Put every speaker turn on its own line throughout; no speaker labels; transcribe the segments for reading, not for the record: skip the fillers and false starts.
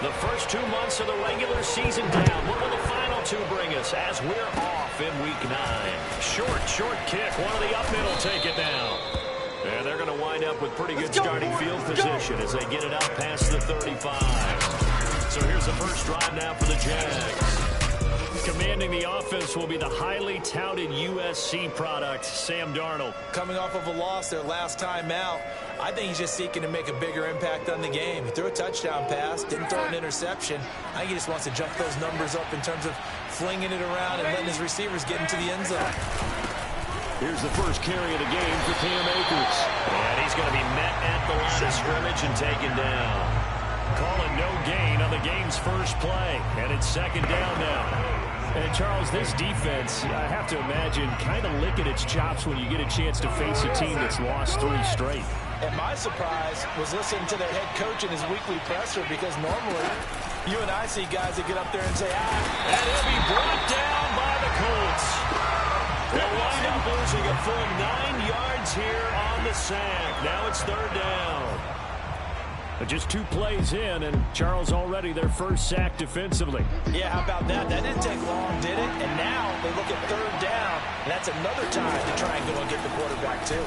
The first 2 months of the regular season down. What will the final 2 bring us as we're off in Week 9? Short kick. One of the up middle take it down. And they're going to wind up with pretty good starting field position as they get it out past the 35. So here's the first drive now for the Jags. Commanding the offense will be the highly touted USC product, Sam Darnold.
Coming off of a loss their last time out, I think he's just seeking to make a bigger impact on the game. He threw a touchdown pass, didn't throw an interception. I think he just wants to jump those numbers up in terms of flinging it around and letting his receivers get into the end zone.
Here's the first carry of the game for Cam Akers. And he's going to be met at the line of scrimmage and taken down. Calling no gain on the game's first play. And it's second down now. And, Charles, this defense, I have to imagine, kind of licking its chops when you get a chance to face a team that's lost 3 straight.
And my surprise was listening to their head coach in his weekly presser, because normally you and I see guys that get up there and say,
and he'll be brought down by the Colts. They'll wind up losing a full 9 yards here on the sack. Now it's third down. Just 2 plays in, and Charles already their first sack defensively.
Yeah, how about that? That didn't take long, did it? And now they look at third down, and that's another time to try and go and get the quarterback, too.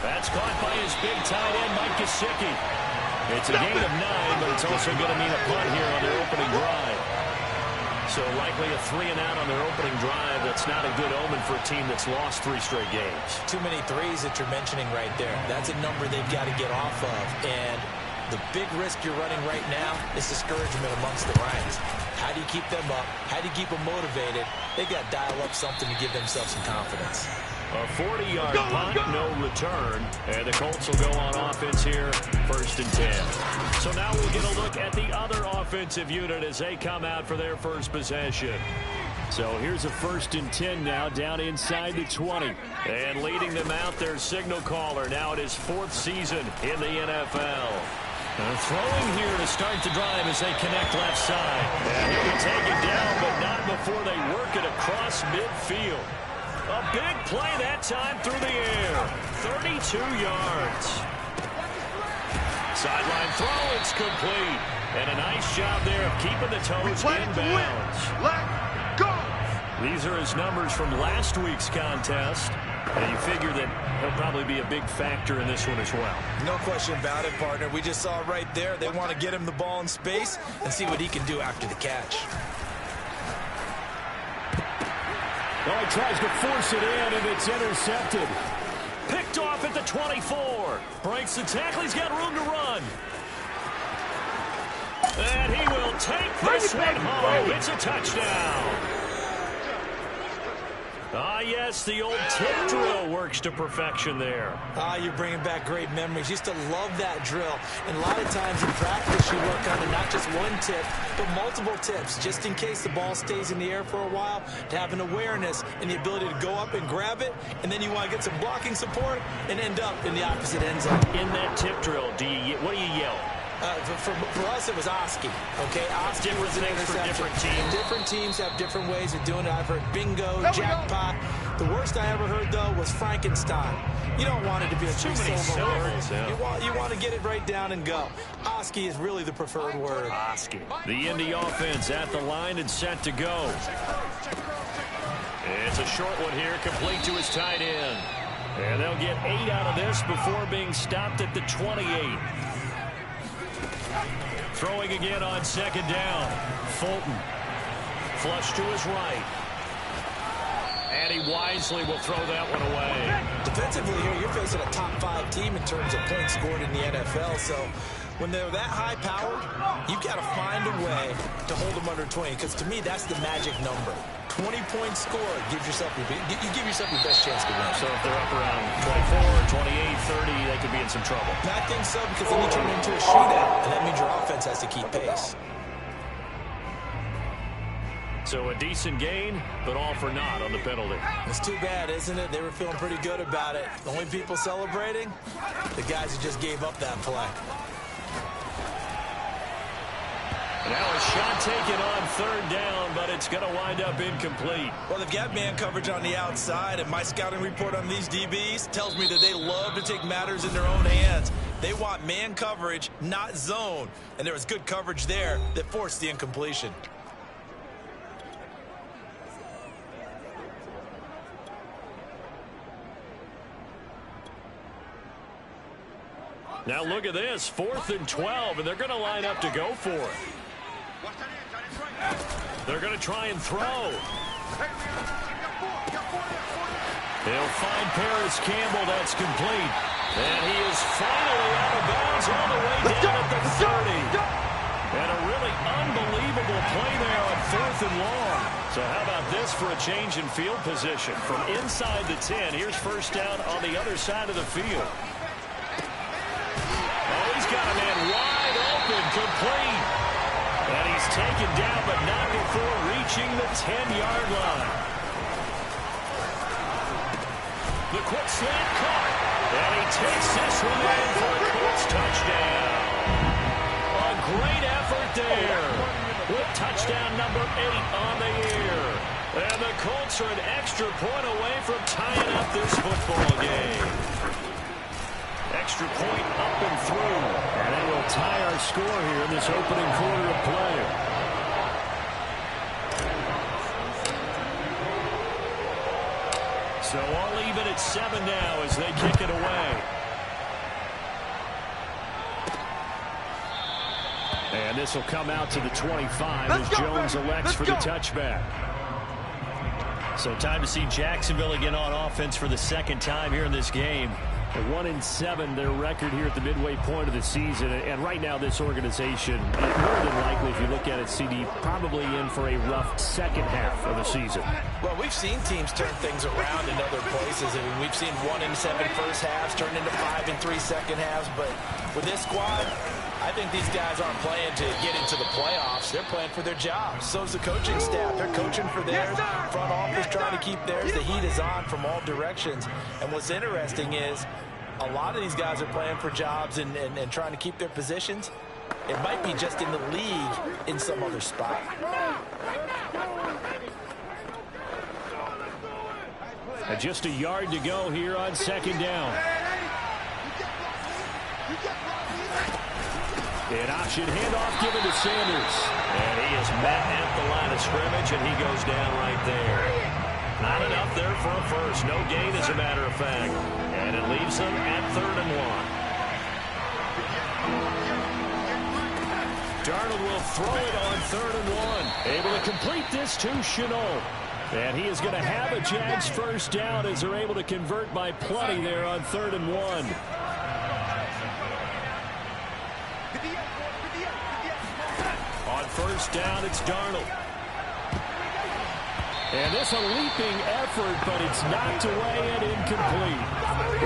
That's caught by his big tight end, Mike Gesicki. It's a gain of 9, but it's also going to mean a punt here on their opening drive. So likely a 3-and-out on their opening drive. That's not a good omen for a team that's lost 3 straight games.
Too many threes that you're mentioning right there. That's a number they've got to get off of. And the big risk you're running right now is discouragement amongst the ranks. How do you keep them up? How do you keep them motivated? They've got to dial up something to give themselves some confidence.
A 40-yard punt, no return. And the Colts will go on offense here, 1st and 10. So now we'll get a look at the other offensive unit as they come out for their first possession. So here's a 1st and 10 now, down inside the 20. And leading them out, their signal caller, now at his 4th season in the NFL. Throwing here to start the drive as they connect left side. And he'll be taken down, but not before they work it across midfield. A big play that time through the air. 32 yards. Sideline throw, it's complete. And a nice job there of keeping the toes in bounds.
Let go.
These are his numbers from last week's contest. And you figure that he'll probably be a big factor in this one as well.
No question about it, partner. We just saw right there they want to get him the ball in space and see what he can do after the catch.
Oh, he tries to force it in, and it's intercepted. Picked off at the 24. Breaks the tackle. He's got room to run. And he will take this one home. It's a touchdown. Ah, yes, the old tip drill works to perfection there.
Ah, you're bringing back great memories. Used to love that drill. And a lot of times in practice, you work on not just one tip, but multiple tips, just in case the ball stays in the air for a while, to have an awareness and the ability to go up and grab it, and then you want to get some blocking support and end up in the opposite end zone.
In that tip drill, what do you yell?
For us, it was Oski. Okay, Oski was an interception.
Different teams.
Different teams have different ways of doing it. I've heard bingo, jackpot. The worst I ever heard, though, was Frankenstein. You don't want it to be a three-syllable word. Yeah. You want to get it right down and go. Oski is really the preferred word.
Oski. The Indy offense at the line and set to go. It's a short one here, complete to his tight end. And they'll get 8 out of this before being stopped at the 28. Throwing again on second down. Fulton. Flush to his right. And he wisely will throw that one away.
Defensively here, you're facing a top 5 team in terms of points scored in the NFL. So when they're that high-powered, you've got to find a way to hold them under 20. Because to me, that's the magic number. 20 points scored. You give yourself your best chance to win.
So if they're up around 24, 28, 30, they could be in some trouble.
I think so, because then you turn it into a shootout, and that means your offense has to keep pace.
So a decent gain, but all for naught on the penalty.
It's too bad, isn't it? They were feeling pretty good about it. The only people celebrating, the guys who just gave up that play.
And Now a shot taken on third down, but it's going to wind up incomplete.
Well, they've got man coverage on the outside, and my scouting report on these DBs tells me that they love to take matters in their own hands. They want man coverage, not zone. And there was good coverage there that forced the incompletion.
Now look at this, 4th and 12, and they're going to line up to go for it. They're going to try and throw. They'll find Paris Campbell. That's complete. And he is finally out of bounds all the way down at the 30. And a really unbelievable play there on 4th and long. So how about this for a change in field position? From inside the 10, here's first down on the other side of the field. Oh, he's got a man wide open, complete. And he's taken down, but not before reaching the 10-yard line. The quick slant caught. And he takes this one in for a Colts touchdown. A great effort there. With touchdown number 8 on the year. And the Colts are an extra point away from tying up this football game. Extra point up and through. And it will tie our score here in this opening quarter of play. So all even at 7 now as they kick it away. And this will come out to the 25 as Jones elects for the touchback. So time to see Jacksonville again on offense for the second time here in this game. 1-7, their record here at the midway point of the season. And right now, this organization, more than likely, if you look at it, CD, probably in for a rough second half of the season.
Well, we've seen teams turn things around in other places. I mean, we've seen 1-7 first halves turn into 5-3 second halves. But with this squad, I think these guys aren't playing to get into the playoffs. They're playing for their jobs. So's the coaching staff. They're coaching for theirs. Front office trying to keep theirs. The heat is on from all directions. And what's interesting is a lot of these guys are playing for jobs and trying to keep their positions. It might be just in the league in some other spot.
And just a yard to go here on second down. An option handoff given to Sanders. And he is met at the line of scrimmage, and he goes down right there. Not enough there for a first. No gain, as a matter of fact. And it leaves them at 3rd and 1. Darnold will throw it on 3rd and 1. Able to complete this to Chenault. And he is going to have a Jags first down as they're able to convert by plenty there on 3rd and 1. On first down, it's Darnold. And this a leaping effort, but it's knocked away and incomplete.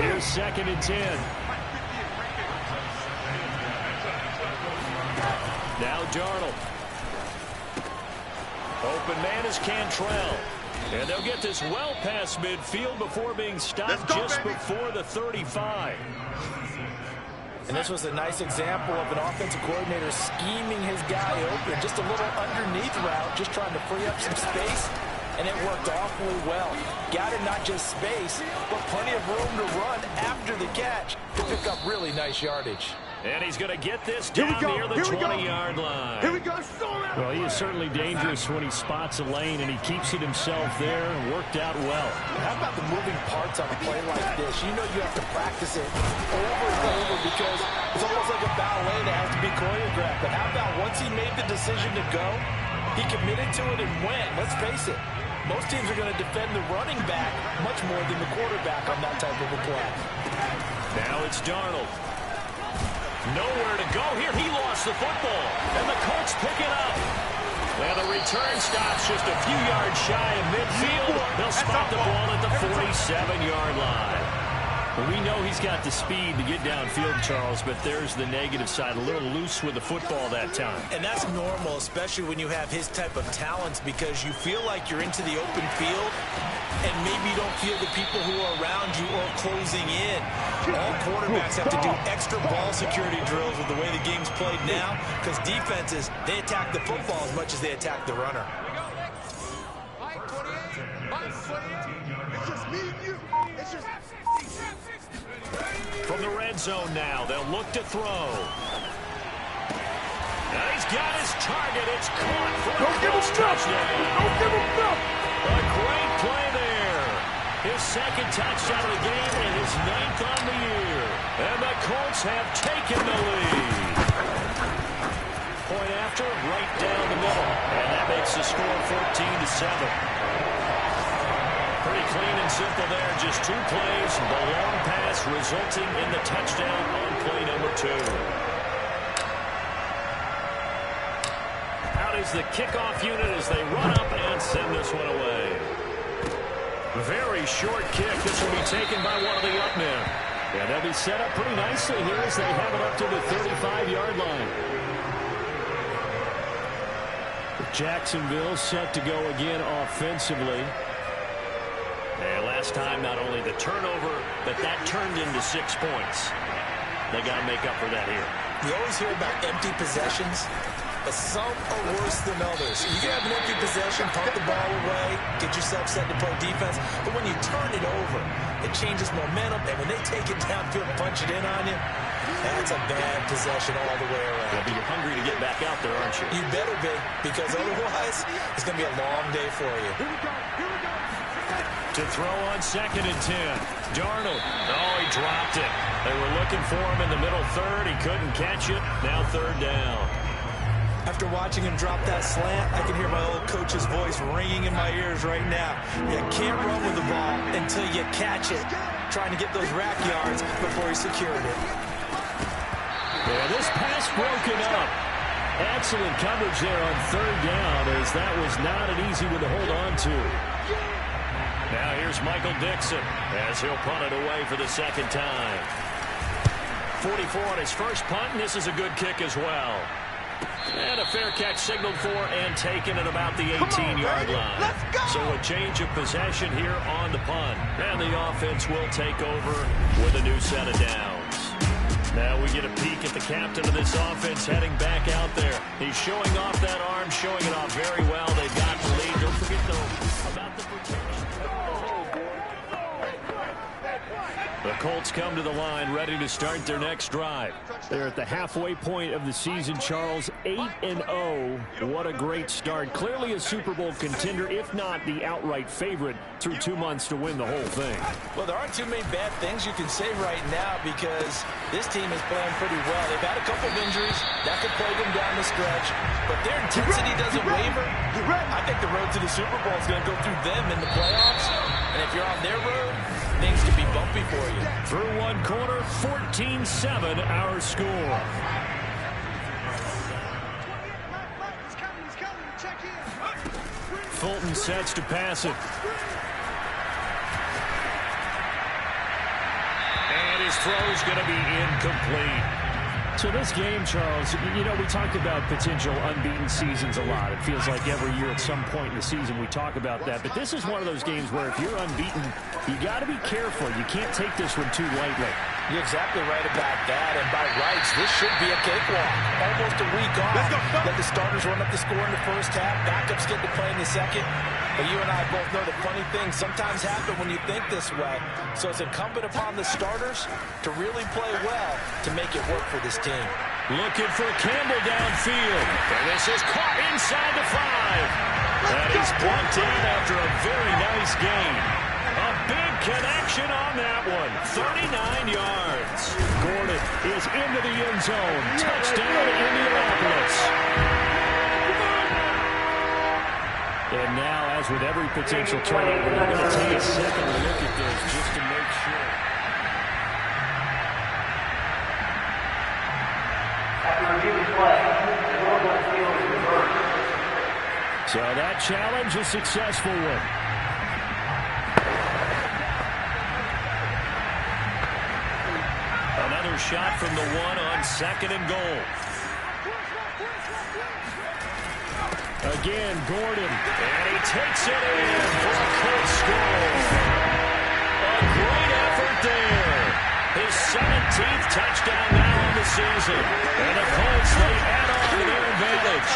Here's 2nd and 10. Now Darnold. Open man is Cantrell. And they'll get this well past midfield before being stopped just before the 35.
And this was a nice example of an offensive coordinator scheming his guy open. Just a little underneath route, just trying to free up some space. And it worked awfully well. Got him not just space, but plenty of room to run after the catch to pick up really nice yardage.
And he's going to get this down near the 20-yard line.
Here we go.
Well, he is certainly dangerous when he spots a lane, and he keeps it himself there and worked out well.
How about the moving parts on a play like this? You know you have to practice it over and over because it's almost like a ballet that has to be choreographed. But how about once he made the decision to go, he committed to it and went. Let's face it. Most teams are going to defend the running back much more than the quarterback on that type of a play.
Now it's Darnold. Nowhere to go here. He lost the football. And the Colts pick it up. And the return stops just a few yards shy of midfield. They'll spot the ball at the 47-yard line. Well, we know he's got the speed to get downfield, Charles, but there's the negative side. A little loose with the football that time.
And that's normal, especially when you have his type of talents, because you feel like you're into the open field, and maybe you don't feel the people who are around you or closing in. All quarterbacks have to do extra ball security drills with the way the game's played now, because defenses, they attack the football as much as they attack the runner.
From the red zone now, they'll look to throw. Now he's got his target. It's caught for a touchdown.
Don't give him enough.
A great play there. His second touchdown of the game and his 9th on the year. And the Colts have taken the lead. Point after, right down the middle. And that makes the score 14-7. Pretty clean and simple there. Just 2 plays. The long pass resulting in the touchdown on play number 2. Out is the kickoff unit as they run up and send this one away. Very short kick. This will be taken by one of the up men. Yeah, they'll be set up pretty nicely here as they have it up to the 35-yard line. Jacksonville set to go again offensively. And last time, not only the turnover, but that turned into 6 points. They got to make up for that here.
You always hear about empty possessions, but some are worse than others. You can have an empty possession, pump the ball away, get yourself set to play defense, but when you turn it over, it changes momentum, and when they take it downfield and punch it in on you, that's a bad possession all the way around.
Yeah, but you're hungry to get back out there, aren't you?
You better be, because otherwise, it's going to be a long day for you.
Here we go.
To throw on 2nd and 10. Darnold. Oh, he dropped it. They were looking for him in the middle third. He couldn't catch it. Now 3rd down.
After watching him drop that slant, I can hear my old coach's voice ringing in my ears right now. You can't run with the ball until you catch it. Trying to get those rack yards before he secured it.
Yeah, this pass broken up. Excellent coverage there on 3rd down, as that was not an easy one to hold on to. Now here's Michael Dixon as he'll punt it away for the 2nd time. 44 on his first punt, and this is a good kick as well. And a fair catch signaled for and taken at about the 18-yard line. So a change of possession here on the punt. And the offense will take over with a new set of downs. Now we get a peek at the captain of this offense heading back out there. He's showing off that arm, showing it off very well. They've got the lead. Don't forget, though, about the protection. The Colts come to the line, ready to start their next drive. They're at the halfway point of the season, Charles. 8-0. What a great start. Clearly a Super Bowl contender, if not the outright favorite, through 2 months to win the whole thing.
Well, there aren't too many bad things you can say right now, because this team is playing pretty well. They've had a couple of injuries. That could play them down the stretch. But their intensity doesn't waver. I think the road to the Super Bowl is going to go through them in the playoffs. And if you're on their road, things can be bumpy for you.
Through one quarter, 14-7 our score. Fulton sets to pass it. And his throw is going to be incomplete. So this game, Charles, you know, we talked about potential unbeaten seasons a lot. It feels like every year at some point in the season we talk about that. But this is one of those games where if you're unbeaten, you got to be careful. You can't take this one too lightly.
You're exactly right about that. And by rights, this should be a cakewalk. Almost a week off. Let the starters run up the score in the first half. Backups get to play in the second. But you and I both know the funny things sometimes happen when you think this way. So it's incumbent upon the starters to really play well to make it work for this team.
Looking for Campbell downfield. And this is caught inside the 5. And he's plunked in after a very nice gain. A big connection on that one. 39 yards. Gordon is into the end zone. Touchdown, Indianapolis. And now, as with every potential turnover, we're going to take a second look at this just to make sure. So that challenge, a successful one. their shot from the 1 on 2nd and goal. Again, Gordon. And he takes it in for a quick score. A great effort there. His 17th touchdown now on the season. And the Colts, they add on to their advantage.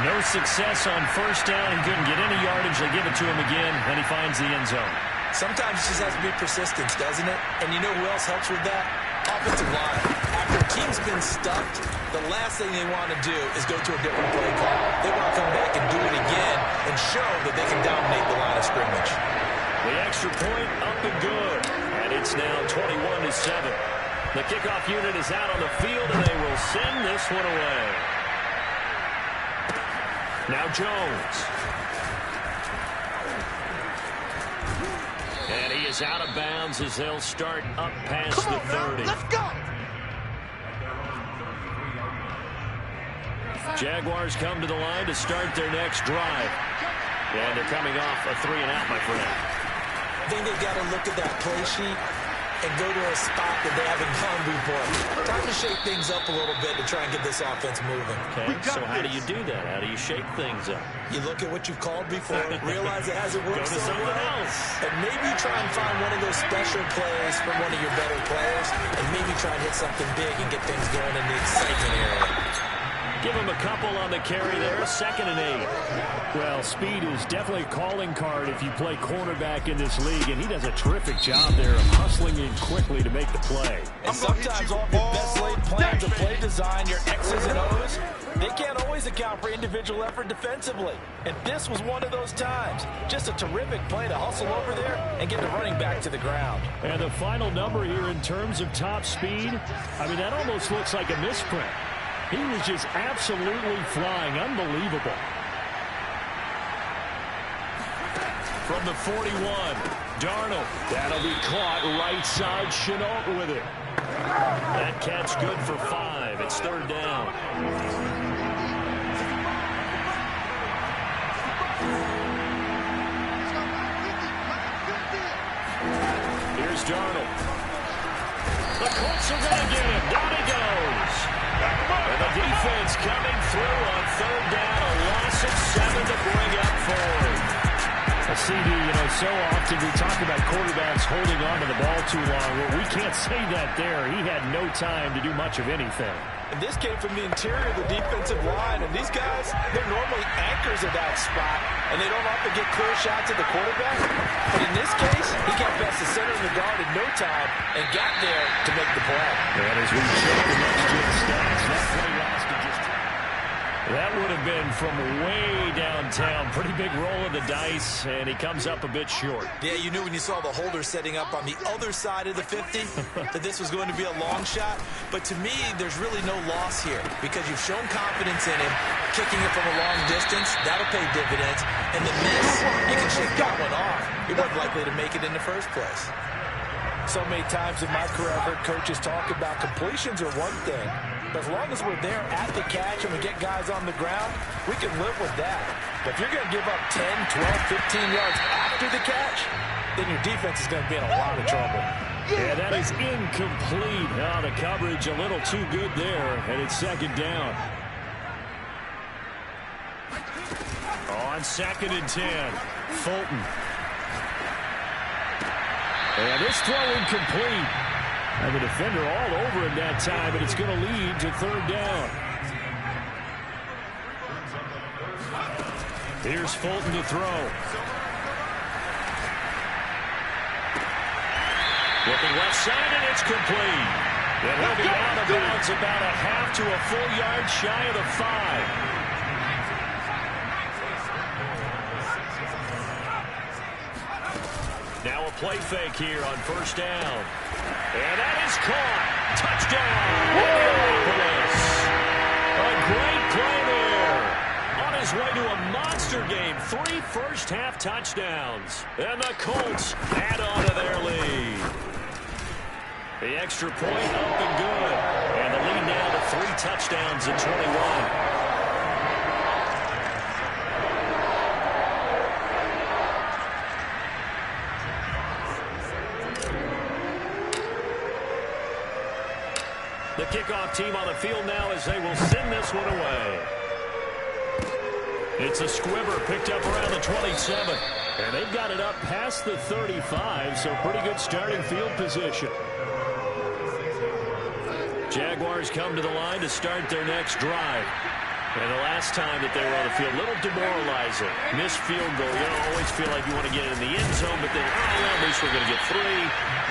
No success on first down. He couldn't get any yardage. They give it to him again, and he finds the end zone.
Sometimes it just has to be persistence, doesn't it? And you know who else helps with that? Offensive line. After a team's been stuffed, the last thing they want to do is go to a different play call. They want to come back and do it again and show that they can dominate the line of scrimmage.
The extra point up and good. And it's now 21-7. The kickoff unit is out on the field, and they will send this one away. Now Jones. And he is out of bounds as they'll start up past the 30.
Let's go.
Jaguars come to the line to start their next drive. And they're coming off a 3-and-out, my friend.
I think they've got to look at that play sheet and go to a spot that they haven't gone before. Time to shake things up a little bit to try and get this offense moving.
Okay, so how do you do that? How do you shake things up?
You look at what you've called before, realize it hasn't worked
Go to something else.
and maybe you try and find one of those special plays from one of your better players, and maybe try and hit something big and get things going in the excitement area.
Give him a couple on the carry there, 2nd and 8.
Well, speed is definitely a calling card if you play cornerback in this league, and he does a terrific job there of hustling in quickly to make the play.
And sometimes all your best laid plans of play design, your X's and O's, they can't always account for individual effort defensively. And this was one of those times. Just a terrific play to hustle over there and get the running back to the ground.
And the final number here in terms of top speed, I mean, that almost looks like a misprint. He was just absolutely flying. Unbelievable.
From the 41, Darnold.
That'll be caught right side. Chenault with it.
That catch good for 5. It's 3rd down. Here's Darnold. The Colts are going to get him. Down he goes. And the defense coming through on 3rd down. A loss of 7 to bring up 4.
CD, so often we talk about quarterbacks holding on to the ball too long. Well, we can't say that there. He had no time to do much of anything.
And this came from the interior of the defensive line. And these guys, they're normally anchors of that spot. And they don't often get clear shots at the quarterback. But in this case, he got past the center of the guard in no time and got there to make the play.
And as we check the next gen stats, that play lasted just...
That would have been from way downtown. Pretty big roll of the dice, and he comes up a bit short.
Yeah, you knew when you saw the holder setting up on the other side of the 50 that this was going to be a long shot. But to me, there's really no loss here because you've shown confidence in him. Kicking it from a long distance, that'll pay dividends. And the miss, you can shake that one off. He wasn't likely to make it in the first place. So many times in my career, I've heard coaches talk about completions are one thing. But as long as we're there at the catch and we get guys on the ground, we can live with that. But if you're going to give up 10, 12, 15 yards after the catch, then your defense is going to be in a lot of trouble.
Yeah, that is incomplete. Oh, the coverage a little too good there, and it's 2nd down. On 2nd and 10, Fulton.
And this throw incomplete. And the defender all over him that time, but it's going to lead to 3rd down.
Here's Fulton to throw. Looking left side, and it's complete. And he'll be out of bounds about a half to a full yard shy of the 5. Now a play fake here on 1st down. And that is caught. Touchdown, Indianapolis. A great play there. On his way to a monster game. 3 first-half touchdowns. And the Colts add on to their lead. The extra point up and good. And the lead now to 3 touchdowns at 21. The kickoff team on the field now as they will send this one away. It's a squibber picked up around the 27. And they've got it up past the 35, so pretty good starting field position. Jaguars come to the line to start their next drive. And the last time that they were on the field, a little demoralizing. Missed field goal. You don't always feel like you want to get in the end zone, but then, well, at least we're going to get 3.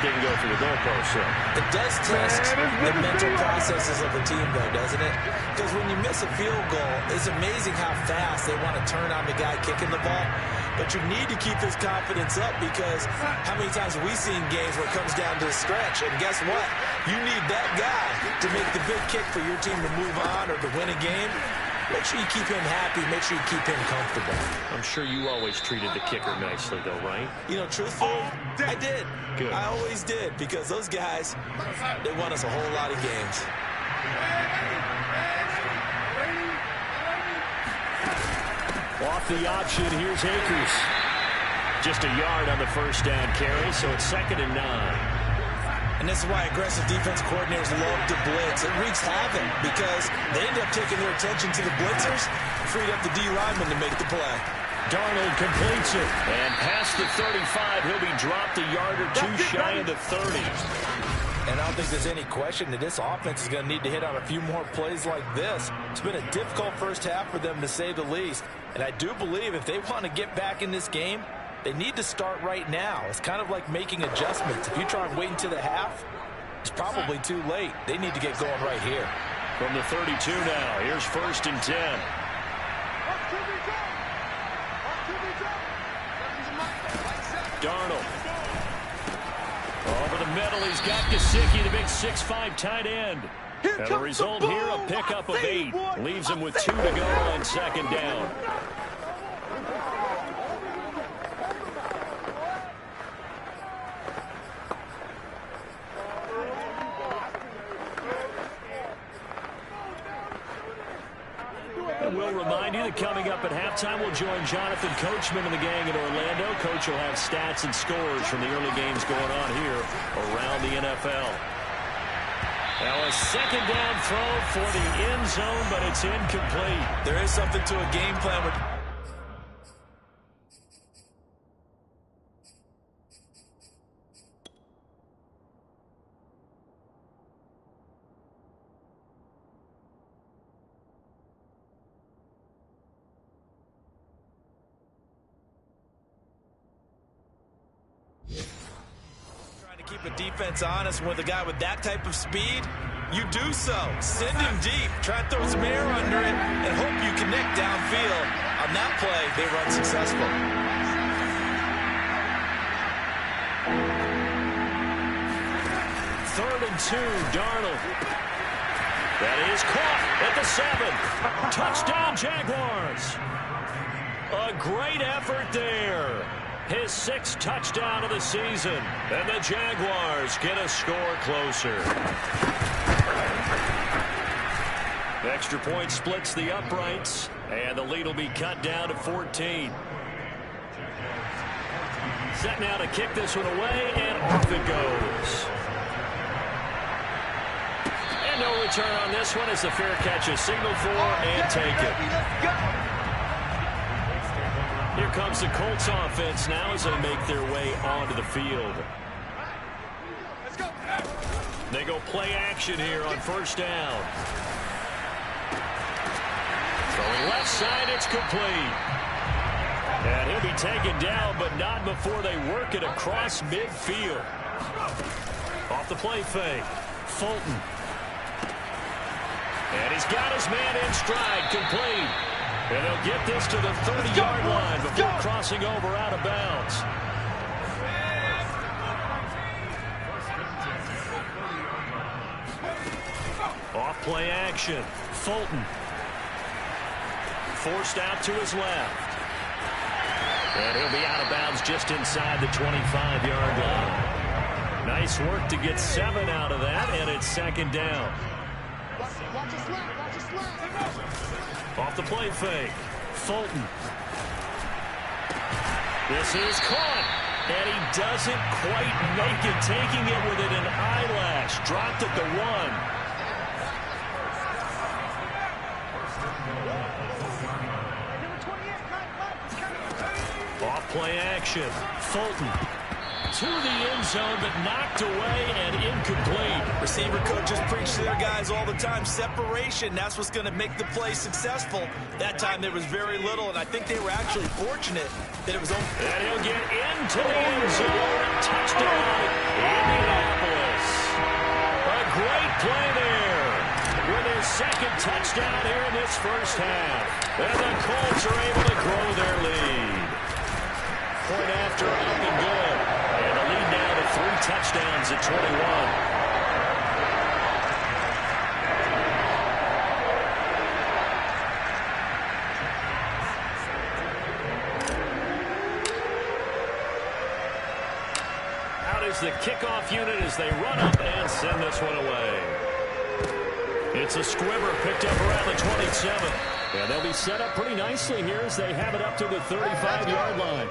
Didn't go through the goalpost. So.
It does test the mental processes of the team, though, doesn't it? Because when you miss a field goal, it's amazing how fast they want to turn on the guy kicking the ball. But you need to keep his confidence up because how many times have we seen games where it comes down to the stretch? And guess what? You need that guy to make the big kick for your team to move on or to win a game. Make sure you keep him happy. Make sure you keep him comfortable.
I'm sure you always treated the kicker nicely, though, right?
You know, truthfully, I did.
Good.
I always did because those guys, they won us a whole lot of games.
Off the option, here's Akers. Just a yard on the first down carry, so it's 2nd and 9.
And this is why aggressive defense coordinators love to blitz. It wreaks havoc because they end up taking their attention to the blitzers, freed up the D lineman to make the play.
Darnold completes it. And past the 35, he'll be dropped a yard or 2 shy of the 30.
And I don't think there's any question that this offense is going to need to hit on a few more plays like this. It's been a difficult first half for them, to say the least. And I do believe if they want to get back in this game, they need to start right now. It's kind of like making adjustments. If you try and wait until the half, it's probably too late. They need to get going right here.
From the 32 now, here's 1st and 10. Darnold. Over the middle, he's got Gesicki, the big 6'5" tight end. And the result here, a pickup of 8. Leaves him with 2 to go on 2nd down. And we'll remind you that coming up at halftime, we'll join Jonathan Coachman and the gang in Orlando. Coach will have stats and scores from the early games going on here around the NFL. Now a 2nd down throw for the end zone, but it's incomplete.
There is something to a game plan with... keep a defense honest with a guy with that type of speed, you do so. Send him deep. Try to throw some air under it and hope you connect downfield. On that play, they run successful.
Third and 2, Darnold. That is caught at the 7. Touchdown, Jaguars. A great effort there. His 6th touchdown of the season. And the Jaguars get a score closer. The extra point splits the uprights. And the lead will be cut down to 14. Set now to kick this one away. And off it goes. And no return on this one as the fair catch is signaled for and taken. Here comes the Colts offense now as they make their way onto the field. They go play action here on 1st down. Throwing left side, it's complete. And he'll be taken down, but not before they work it across midfield. Off the play fake, Fulton. And he's got his man in stride, complete. And they'll get this to the 30-yard line before crossing over out of bounds. Off play action. Fulton. Forced out to his left. And he'll be out of bounds just inside the 25-yard line. Nice work to get 7 out of that, and it's 2nd down. Off the play fake. Fulton. This is caught. And he doesn't quite make it. Taking it with it an eyelash. Dropped at the 1. Off play action. Fulton to the end zone, but knocked away and incomplete.
Receiver coaches preach to their guys all the time. Separation, that's what's going to make the play successful. That time there was very little, and I think they were actually fortunate that it was only...
And he'll get into the end zone. Touchdown, Indianapolis. A great play there with his second touchdown here in this first half. And the Colts are able to grow their lead. Point after up and good. And the lead now to 3 touchdowns at 21. Out is the kickoff unit as they run up and send this one away. It's a squibber picked up around the 27.
Yeah, they'll be set up pretty nicely here as they have it up to the 35-yard line.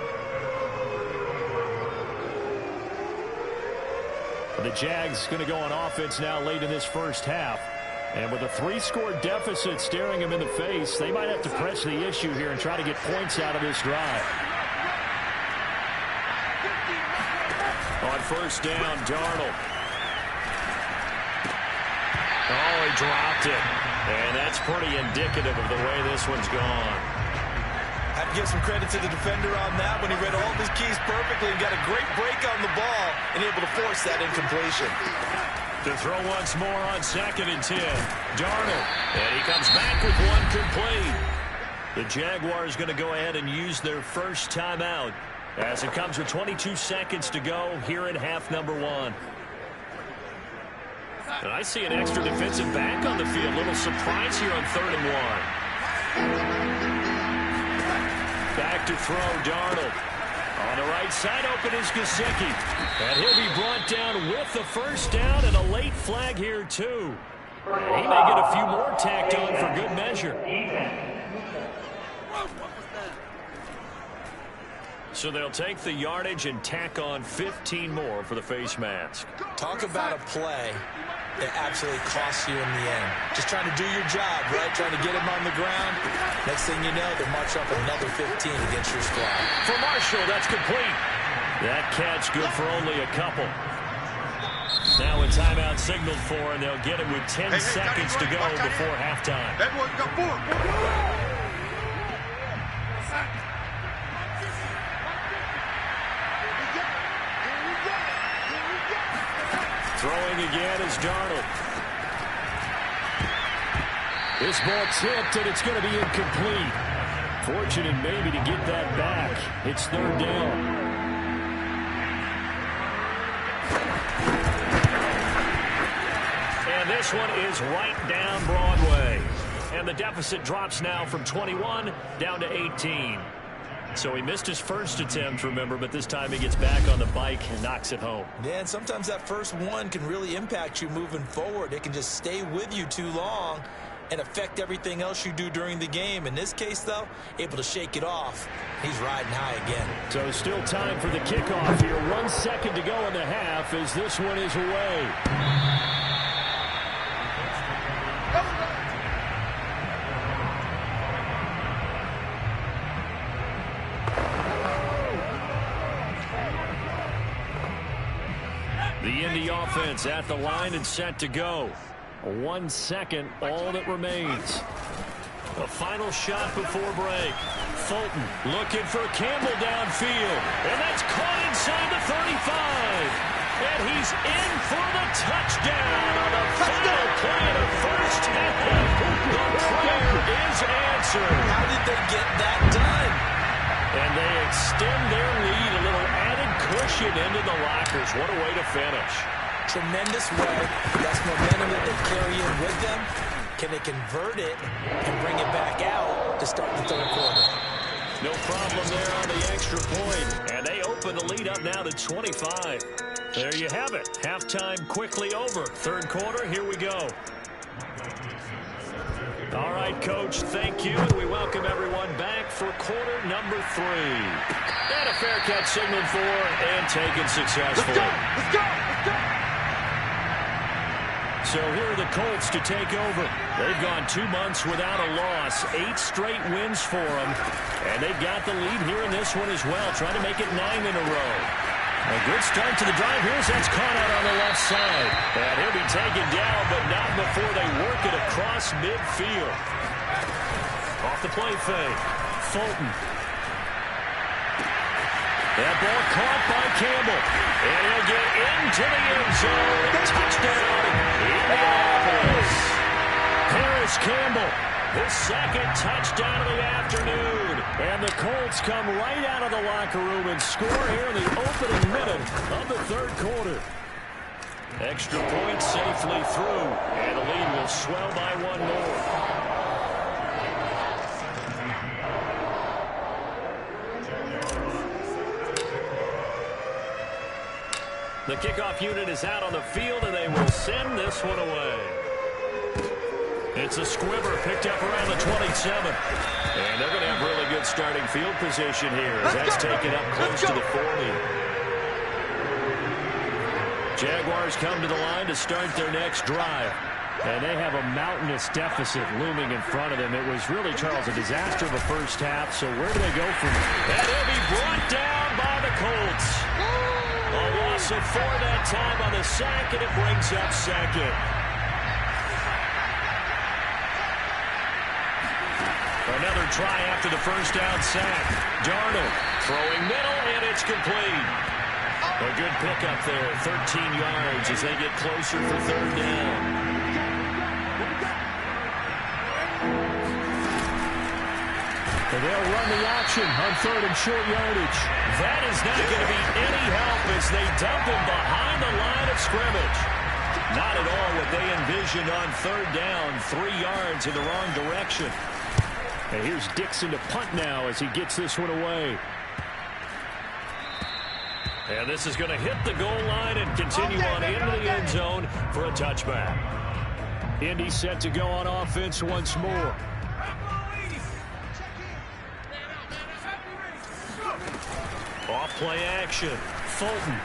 The Jags going to go on offense now late in this first half. And with a 3-score deficit staring them in the face, they might have to press the issue here and try to get points out of this drive.
On first down, Darnold. Oh, he dropped it. And that's pretty indicative of the way this one's gone.
I have to give some credit to the defender on that when he read all of his keys perfectly and got a great break on the ball and able to force that incompletion.
To throw once more on 2nd and 10. Darnold. And he comes back with one complete. The Jaguars going to go ahead and use their first timeout as it comes with 22 seconds to go here in half number 1. And I see an extra defensive back on the field. Little surprise here on 3rd and 1. Back to throw, Darnold. On the right side, open is Gesicki. And he'll be brought down with the first down and a late flag here, too. And he may get a few more tacked on for good measure. So they'll take the yardage and tack on 15 more for the face mask.
Talk about a play that absolutely costs you in the end. Just trying to do your job, right? Trying to get him on the ground. Next thing you know, they'll march up another 15 against your squad.
For Marshall, that's complete. That catch good for only a couple. Now a timeout signaled for, and they'll get it with 10 seconds to go before halftime. Throwing again is Darnold.
This ball tipped, and it's going to be incomplete. Fortunate maybe to get that back. It's 3rd down.
And this one is right down Broadway. And the deficit drops now from 21 down to 18. So he missed his first attempt, remember, but this time he gets back on the bike and knocks it home.
Yeah, and sometimes that first one can really impact you moving forward. It can just stay with you too long and affect everything else you do during the game. In this case, though, able to shake it off. He's riding high again.
So still time for the kickoff here. 1 second to go in the half as this one is away.
The Indy offense at the line and set to go.
1 second, all that remains.
A final shot before break. Fulton looking for Campbell downfield. And that's caught inside the 35. And he's in for the touchdown on the final play of the first half. The prayer is answered.
How did they get that done?
And they extend their lead, a little added cushion into the lockers. What a way to finish.
Tremendous way. That's momentum that they carry in with them. Can they convert it and bring it back out to start the 3rd quarter?
No problem there on the extra point. And they open the lead up now to 25. There you have it. Halftime quickly over. 3rd quarter, here we go. All right, Coach, thank you. And we welcome everyone back for quarter number 3. And a fair catch signaled for and taken successfully.
Let's go! Let's go! Let's go!
So here are the Colts to take over. They've gone 2 months without a loss, 8 straight wins for them. And they've got the lead here in this one as well, trying to make it 9 in a row. A good start to the drive. Here's that's caught out on the left side. And he'll be taken down, but not before they work it across midfield. Off the play fake. Fulton. That ball caught by Campbell. And he'll get into the end zone. Touchdown, Indianapolis. Harris Campbell, his second touchdown of the afternoon. And the Colts come right out of the locker room and score here in the opening minute of the third quarter. Extra point safely through. And the lead will swell by 1 more. The kickoff unit is out on the field, and they will send this one away. It's a squibber picked up around the 27. And they're going to have really good starting field position here as that's taken up close to the 40. Jaguars come to the line to start their next drive. And they have a mountainous deficit looming in front of them. It was really, Charles, a disaster of a first half. So where do they go from here? And they'll be brought down by the Colts. A loss of 4 that time on the sack, and it brings up second. Another try after the first down sack. Darnold throwing middle, and it's complete. A good pickup there, 13 yards as they get closer for third down. And they'll run the option on third and short yardage. That is not going to be any help as they dump him behind the line of scrimmage. Not at all what they envisioned on third down. 3 yards in the wrong direction. And here's Dixon to punt now as he gets this one away. And this is going to hit the goal line and continue on into the end zone for a touchback. Indy set to go on offense once more. Off play action. Fulton.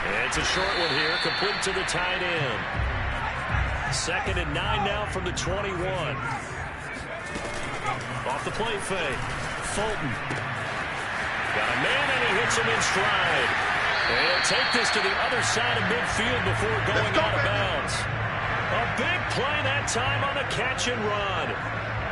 And it's a short one here, complete to the tight end. 2nd and 9 now from the 21. Off the play fake. Fulton. Got a man, and he hits him in stride. And he'll take this to the other side of midfield before going out of bounds. A big play that time on the catch and run.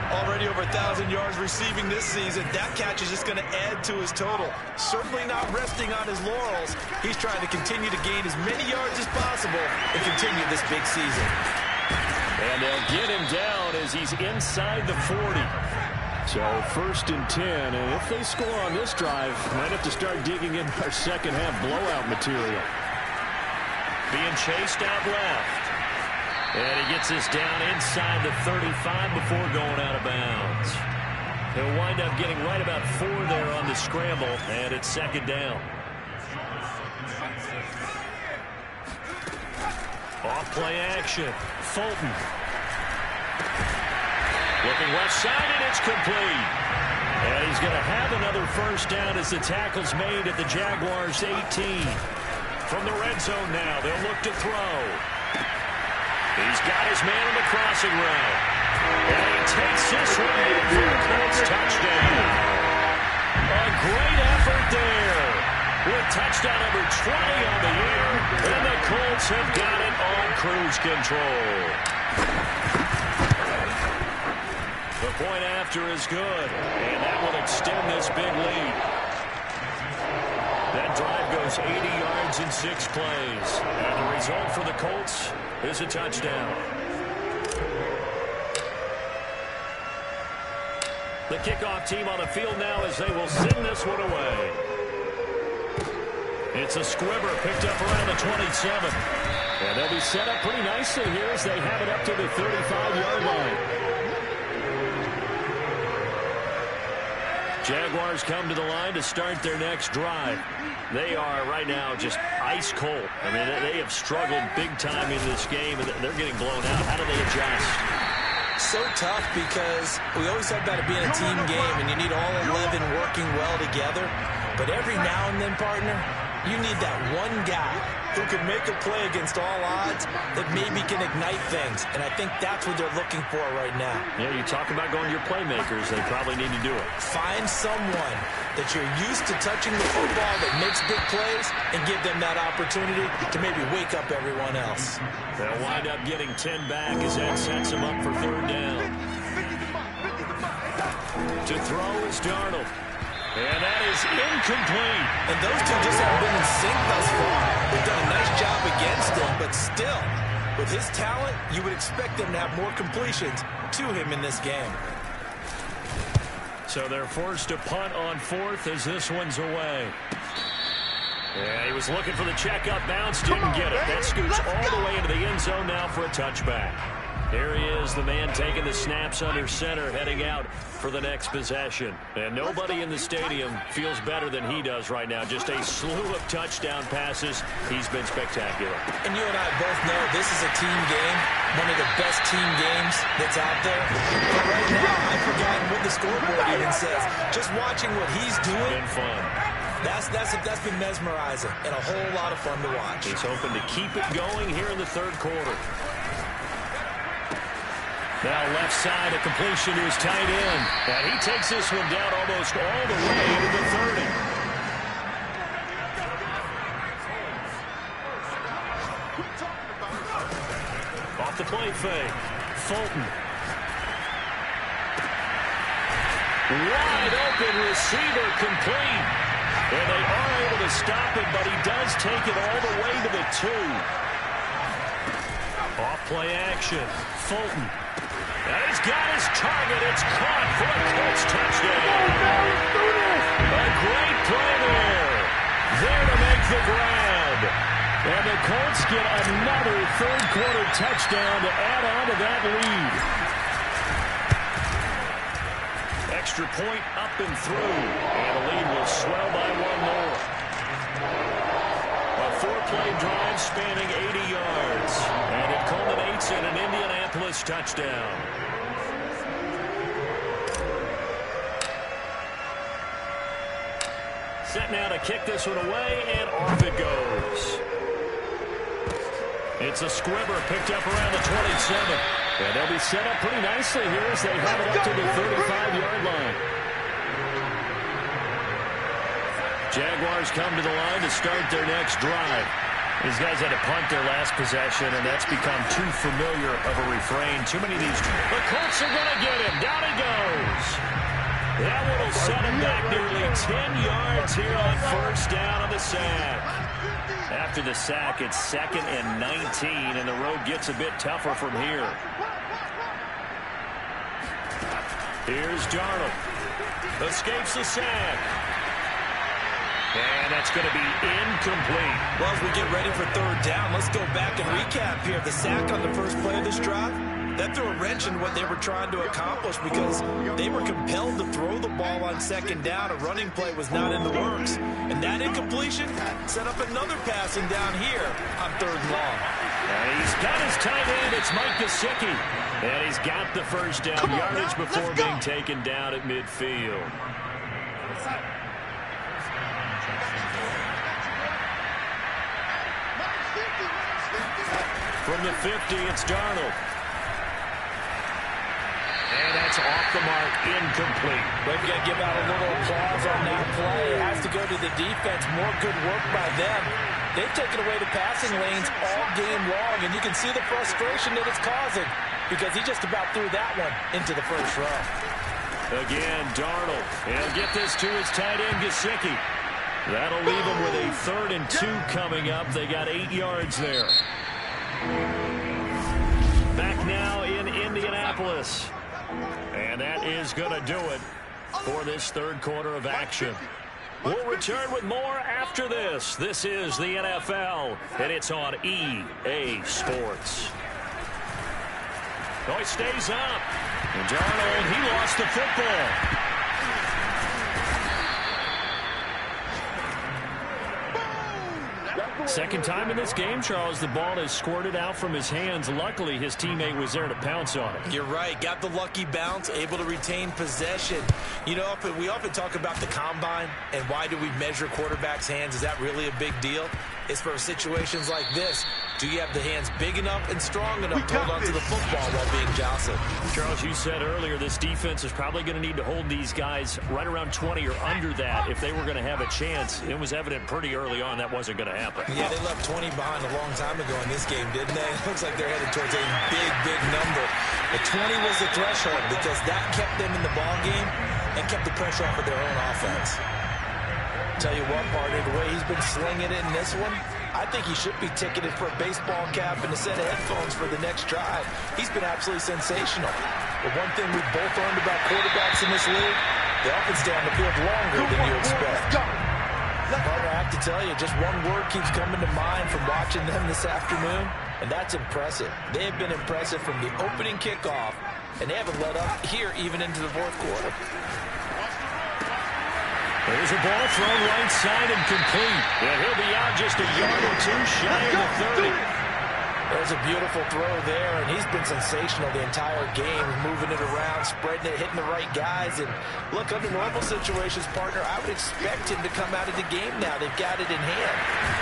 Already over 1,000 yards receiving this season. That catch is just going to add to his total. Certainly not resting on his laurels. He's trying to continue to gain as many yards as possible and continue this big season.
And they'll get him down as he's inside the 40. So 1st and 10, and if they score on this drive, might have to start digging in our second half blowout material. Being chased out left. And he gets this down inside the 35 before going out of bounds. He'll wind up getting right about 4 there on the scramble, and it's 2nd down. Off play action. Fulton. Looking left side, and it's complete. And he's going to have another first down as the tackle's made at the Jaguars' 18. From the red zone now, they'll look to throw. He's got his man on the crossing route. And he takes this one in for a Colts touchdown. A great effort there. With touchdown number 20 on the year. And the Colts have got it on cruise control. The point after is good. And that will extend this big lead. That drive goes 80 yards in 6 plays. And the result for the Colts is a touchdown. The kickoff team on the field now as they will send this one away. It's a squibber picked up around the 27. And they'll be set up pretty nicely here as they have it up to the 35-yard line. Jaguars come to the line to start their next drive. They are right now just ice cold. I mean, they have struggled big time in this game, and they're getting blown out. How do they adjust?
So tough because we always talk about it being a team game, and you need all 11 working well together. But every now and then, partner, You need that one guy who can make a play against all odds that maybe can ignite things. And I think that's what they're looking for right now.
Yeah, you talk about going to your playmakers. They probably need to do it.
Find someone that you're used to touching the football that makes big plays and give them that opportunity to maybe wake up everyone else.
They'll wind up getting 10 back as that sets them up for third down. To throw is Darnold. And that is incomplete.
And those two just haven't been in sync thus far. They've done a nice job against him, but still, with his talent, you would expect them to have more completions to him in this game.
So they're forced to punt on fourth as this one's away. Yeah, he was looking for the checkup bounce, didn't get it. That scoots all the way into the end zone now for a touchback. Here he is, the man taking the snaps under center, heading out for the next possession. And nobody in the stadium feels better than he does right now. Just a slew of touchdown passes. He's been spectacular.
And you and I both know this is a team game, one of the best team games that's out there. But right now, I've forgotten what the scoreboard even says. Just watching what he's doing.
Been fun.
That's been mesmerizing and a whole lot of fun to watch.
He's hoping to keep it going here in the third quarter. Now left side, a completion to his tight end. And he takes this one down almost all the way to the 30. Off the play fake. Fulton. Wide open receiver complete. And they are able to stop it, but he does take it all the way to the 2. Off play action. Fulton. And he's got his target. It's caught for a Colts touchdown. A great play there. There to make the grab. And the Colts get another third-quarter touchdown to add on to that lead. Extra point up and through. And the lead will swell by one more. A four-play drive spanning 80 yards. And it culminates in an Indianapolis touchdown. Set now to kick this one away, and off it goes. It's a squibber picked up around the 27. And they'll be set up pretty nicely here as they have it up to the 35-yard line. Jaguars come to the line to start their next drive. These guys had to punt their last possession, and that's become too familiar of a refrain. Too many of these. The Colts are going to get him. Down he goes. That one will set him back nearly 10 yards here on first down on the sack. After the sack, it's 2nd and 19, and the road gets a bit tougher from here. Here's Darnold. Escapes the sack. And that's going to be incomplete.
Well, as we get ready for third down, let's go back and recap here. The sack on the first play of this drive, that threw a wrench in what they were trying to accomplish because they were compelled to throw the ball on second down. A running play was not in the works. And that incompletion set up another passing down here on third and long.
And he's got his tight end. It's Mike Gesicki. And he's got the first down yardage before being taken down at midfield. From the 50, it's Darnold. And that's off the mark, incomplete.
We've got to give out a little applause on that play. It has to go to the defense. More good work by them. They've taken away the passing lanes all game long, and you can see the frustration that it's causing because he just about threw that one into the first row.
Again, Darnold. He'll get this to his tight end, Gesicki. That'll leave him with a 3rd and 2 coming up. They got 8 yards there. Back now in Indianapolis. And that is going to do it for this third quarter of action. We'll return with more after this. This is the NFL, and it's on EA Sports. Oh, he stays up. And Darnold, he lost the football.
Second time in this game, Charles, the ball has squirted out from his hands. Luckily, his teammate was there to pounce on it.
You're right. Got the lucky bounce, able to retain possession. You know, we often talk about the combine and why do we measure quarterbacks' hands. Is that really a big deal? It's for situations like this. Do you have the hands big enough and strong enough to hold on to the football while being jostled?
Charles, you said earlier this defense is probably going to need to hold these guys right around 20 or under that if they were going to have a chance. It was evident pretty early on that wasn't going to happen.
Yeah, they left 20 behind a long time ago in this game, didn't they? It looks like they're headed towards a big, big number. The 20 was the threshold because that kept them in the ball game and kept the pressure off of their own offense. Tell you what, partner, the way he's been slinging it in this one, I think he should be ticketed for a baseball cap and a set of headphones for the next drive. He's been absolutely sensational. But one thing we've both learned about quarterbacks in this league, they often stay on the field longer than you expect. Partner, I have to tell you, just one word keeps coming to mind from watching them this afternoon, and that's impressive. They have been impressive from the opening kickoff, and they haven't let up here even into the fourth quarter.
There's a ball thrown right side and complete. And he'll be out just a yard or two shy of the 30.
There's a beautiful throw there, and he's been sensational the entire game, moving it around, spreading it, hitting the right guys. And look, under normal situations, partner, I would expect him to come out of the game now. They've got it in hand.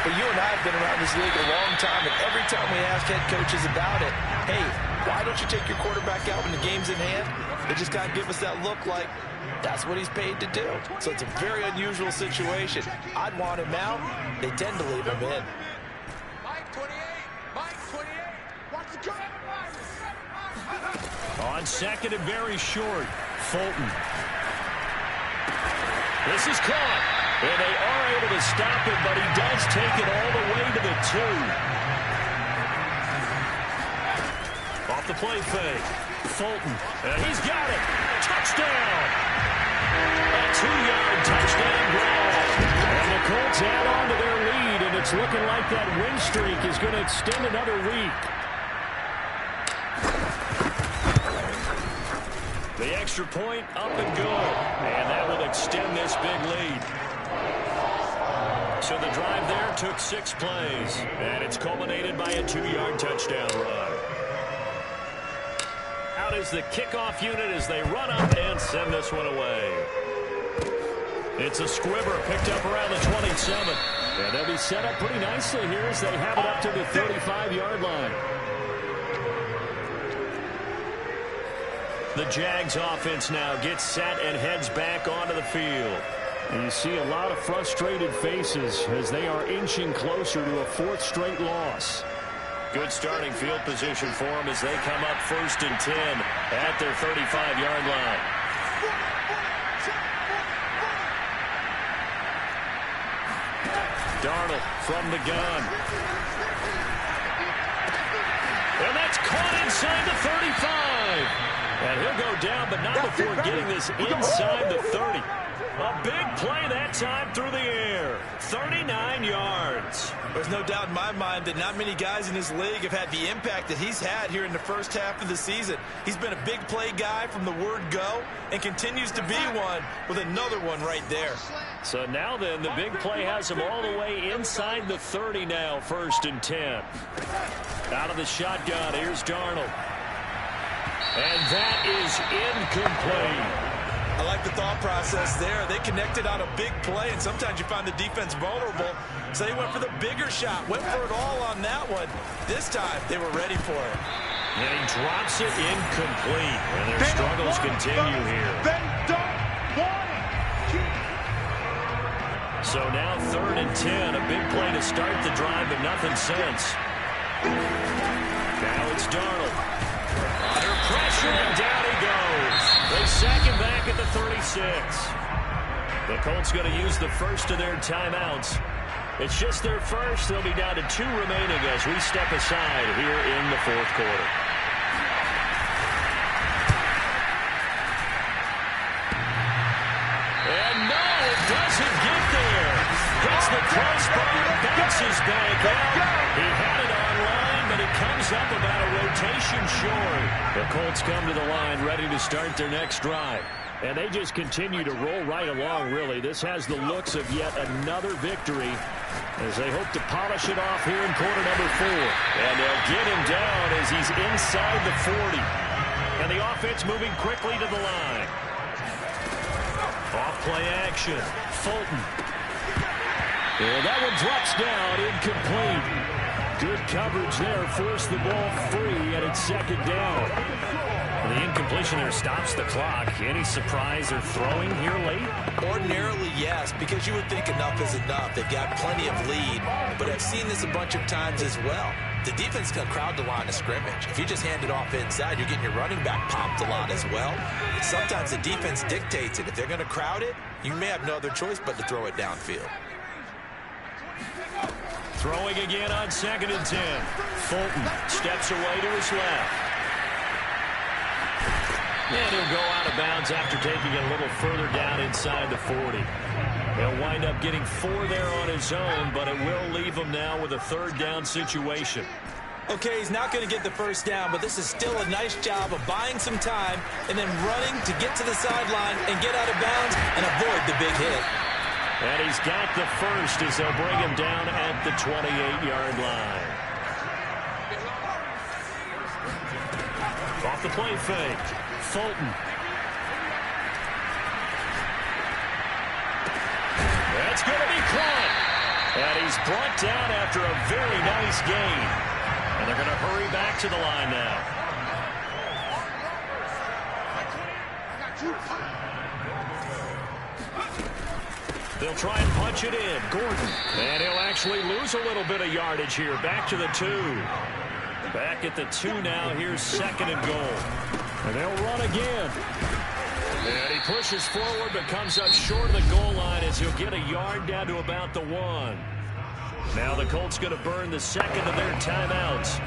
But you and I have been around this league a long time, and every time we ask head coaches about it, hey, why don't you take your quarterback out when the game's in hand? They just got to give us that look like that's what he's paid to do. So it's a very unusual situation. I'd want him out. They tend to leave him in.
Mike 28. Mike 28. Watch the gun.
On second and very short, Fulton. This is caught. And they are able to stop it, but he does take it all the way to the 2. Off the play fake. Fulton. And he's got it. Touchdown. A 2-yard touchdown grab. And the Colts add on to their lead, and it's looking like that win streak is going to extend another week. The extra point up and good. And that will extend this big lead. So the drive there took 6 plays, and it's culminated by a 2-yard touchdown run. Out is the kickoff unit as they run up and send this one away. It's a squibber picked up around the 27. And they'll be set up pretty nicely here as they have it up to the 35-yard line. The Jags offense now gets set and heads back onto the field. And you see a lot of frustrated faces as they are inching closer to a 4th straight loss. Good starting field position for them as they come up 1st and 10 at their 35-yard line. Darnold from the gun. And that's caught inside the 35. And he'll go down, but not before getting this inside the 30. A big play that time through the air. 39 yards.
There's no doubt in my mind that not many guys in this league have had the impact that he's had here in the first half of the season. He's been a big play guy from the word go and continues to be one with another one right there.
So now then, the big play has him all the way inside the 30 now, 1st and 10. Out of the shotgun, here's Darnold. And that is incomplete.
I like the thought process there. They connected on a big play, and sometimes you find the defense vulnerable. So they went for the bigger shot, went for it all on that one. This time, they were ready for it.
And he drops it incomplete. And their struggles continue here.
They don't want it.
So now 3rd and 10. A big play to start the drive, but nothing since. Now it's Darnold. Under pressure, and down he goes. They sack him back at the 36. The Colts going to use the first of their timeouts. It's just their first. They'll be down to 2 remaining as we step aside here in the 4th quarter. And no, it doesn't get there. Hits the crossbar, bounces back out. He had it online, but it comes up about a rotation short. The Colts come to the line ready to start their next drive.
And they just continue to roll right along, really. This has the looks of yet another victory as they hope to polish it off here in quarter number 4. And they'll get him down as he's inside the 40. And the offense moving quickly to the line. Off-play action. Fulton. And that one drops down, incomplete. Good coverage there, forced the ball free, and it's second down.
The incompletion there stops the clock. Any surprise they're throwing here late?
Ordinarily, yes, because you would think enough is enough. They've got plenty of lead, but I've seen this a bunch of times as well. The defense can crowd the line of scrimmage. If you just hand it off inside, you're getting your running back popped a lot as well. Sometimes the defense dictates it. If they're going to crowd it, you may have no other choice but to throw it downfield.
Throwing again on 2nd and 10. Fulton steps away to his left. And he'll go out of bounds after taking it a little further down inside the 40. He'll wind up getting 4 there on his own, but it will leave him now with a 3rd down situation.
Okay, he's not going to get the first down, but this is still a nice job of buying some time and then running to get to the sideline and get out of bounds and avoid the big hit.
And he's got the first as they'll bring him down at the 28-yard line. Off the play fake. Fulton. That's going to be caught. And he's brought down after a very nice gain. And they're going to hurry back to the line now. They'll try and punch it in. Gordon. And he'll actually lose a little bit of yardage here. Back to the 2. Back at the 2 now. Here's 2nd and goal. And they'll run again. And he pushes forward but comes up short of the goal line as he'll get a yard down to about the 1. Now the Colts going to burn the 2nd of their timeouts.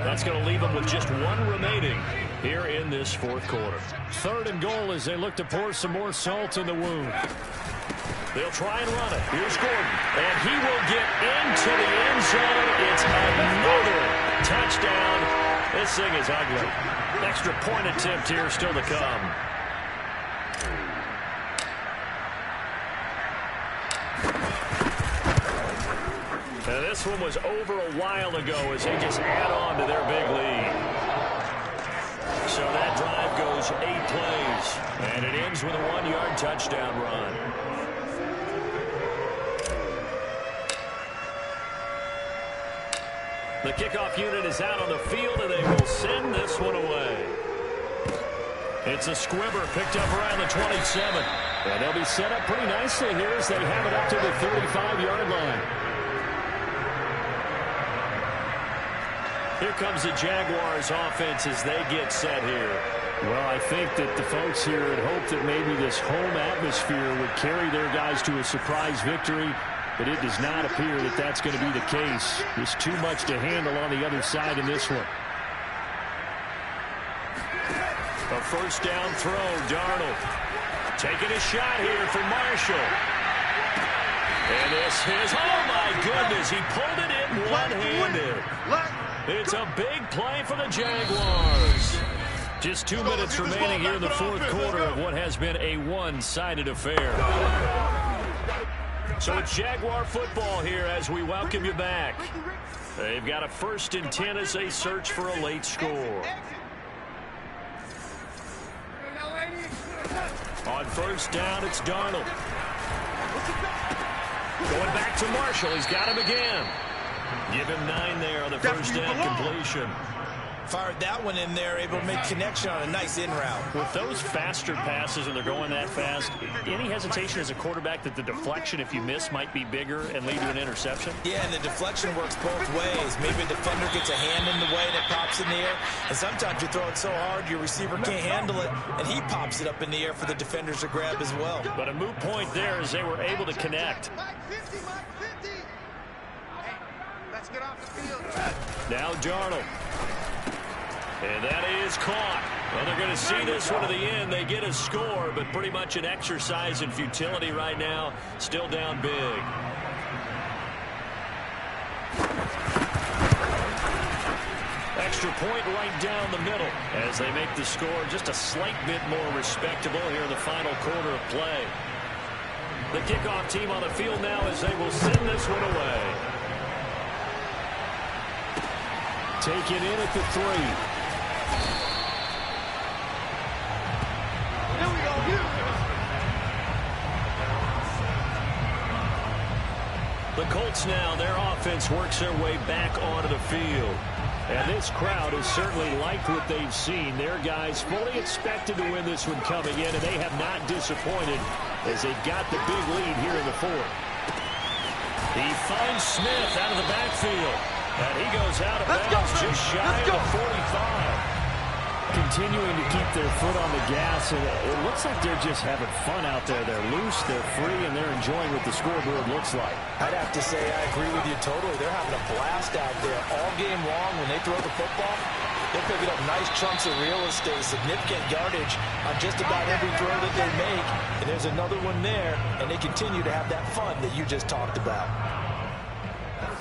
That's going to leave them with just 1 remaining here in this 4th quarter. 3rd and goal as they look to pour some more salt in the wound. They'll try and run it. Here's Gordon. And he will get into the end zone. It's another touchdown. This thing is ugly. Extra point attempt here still to come. Now this one was over a while ago as they just add on to their big lead. So that drive goes 8 plays. And it ends with a 1-yard touchdown run. The kickoff unit is out on the field, and they will send this one away. It's a squibber picked up around the 27. And they'll be set up pretty nicely here as they have it up to the 35-yard line. Here comes the Jaguars offense as they get set here. Well, I think that the folks here had hoped that maybe this home atmosphere would carry their guys to a surprise victory. But it does not appear that that's going to be the case. There's too much to handle on the other side in this one. A 1st down throw. Darnold taking a shot here for Marshall. And this is, oh my goodness, he pulled it in one-handed. It's a big play for the Jaguars. Just 2 minutes remaining here in the 4th quarter of what has been a one-sided affair. So it's Jaguar football here as we welcome you back. They've got a 1st and 10 as they search for a late score. On 1st down, it's Darnold. Going back to Marshall. He's got him again. Give him 9 there on the 1st down completion.
Fired that one in there, able to make connection on a nice in route.
With those faster passes and they're going that fast, any hesitation as a quarterback that the deflection, if you miss, might be bigger and lead to an interception?
Yeah, and the deflection works both ways. Maybe a defender gets a hand in the way and it pops in the air. And sometimes you throw it so hard your receiver can't handle it, and he pops it up in the air for the defenders to grab as well.
But a moot point there as they were able to connect.
Let's get off the field.
Now Darnold. And that is caught. Well, they're going to see this one to the end. They get a score, but pretty much an exercise in futility right now. Still down big. extra point right down the middle as they make the score just a slight bit more respectable here in the final quarter of play. The kickoff team on the field now as they will send this one away.
Take it in at the 3.
Here we go.
The Colts now, their offense works their way back onto the field. And this crowd has certainly liked what they've seen. Their guys fully expected to win this one coming in, and they have not disappointed as they got the big lead here in the 4th. He finds Smith out of the backfield. And he goes out of bounds just shy of the 45.
Continuing to keep their foot on the gas, and it looks like they're just having fun out there. They're loose, they're free, and they're enjoying what the scoreboard looks like.
I'd have to say I agree with you totally. They're having a blast out there all game long. When they throw the football, they're picking up nice chunks of real estate, significant yardage on just about every throw that they make. And there's another one there, and they continue to have that fun that you just talked about.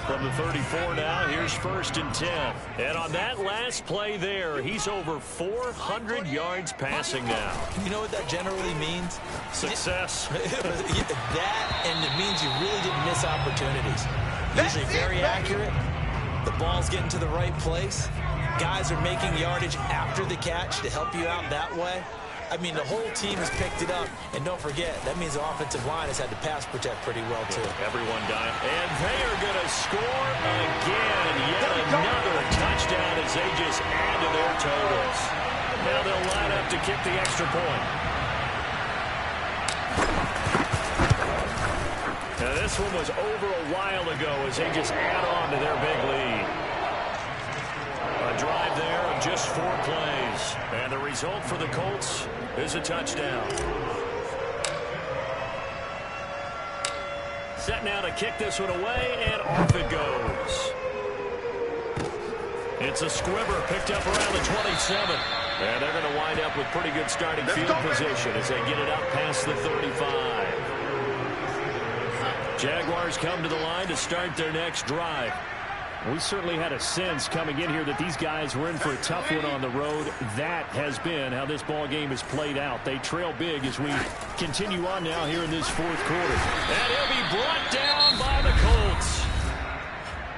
From the 34 now, here's 1st and 10. And on that last play there, he's over 400 yards passing now.
You know what that generally means?
Success.
That, and it means you really didn't miss opportunities. Usually very accurate. The ball's getting to the right place. Guys are making yardage after the catch to help you out that way. I mean, the whole team has picked it up. And don't forget, that means the offensive line has had to pass protect pretty well, too.
Everyone dying. And they are going to score again. Yet another touchdown as they just add to their totals. Now they'll line up to kick the extra point. Now this one was over a while ago as they just add on to their big lead. A drive there of just 4 plays. And the result for the Colts is a touchdown. Set now to kick this one away, and off it goes. It's a squibber picked up around the 27. And they're going to wind up with pretty good starting field position as they get it up past the 35. Jaguars come to the line to start their next drive. We certainly had a sense coming in here that these guys were in for a tough one on the road. That has been how this ball game has played out. They trail big as we continue on now here in this 4th quarter. And he'll be brought down by the Colts.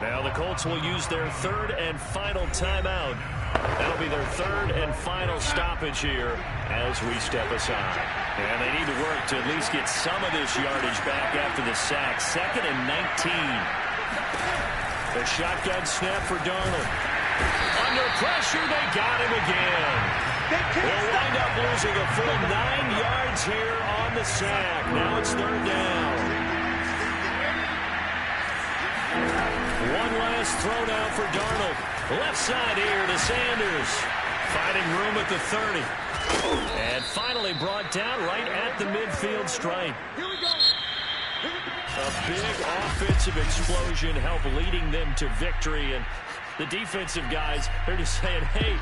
Now the Colts will use their 3rd and final timeout. That'll be their 3rd and final stoppage here as we step aside. And they need to work to at least get some of this yardage back after the sack. 2nd and 19. The shotgun snap for Darnold. Under pressure, they got him again. They'll wind up losing a full 9 yards here on the sack. Now it's 3rd down. One last throw now for Darnold. Left side here to Sanders. Finding room at the 30. And finally brought down right at the midfield stripe.
Here we go.
A big offensive explosion helped leading them to victory. And the defensive guys, they're just saying, hey,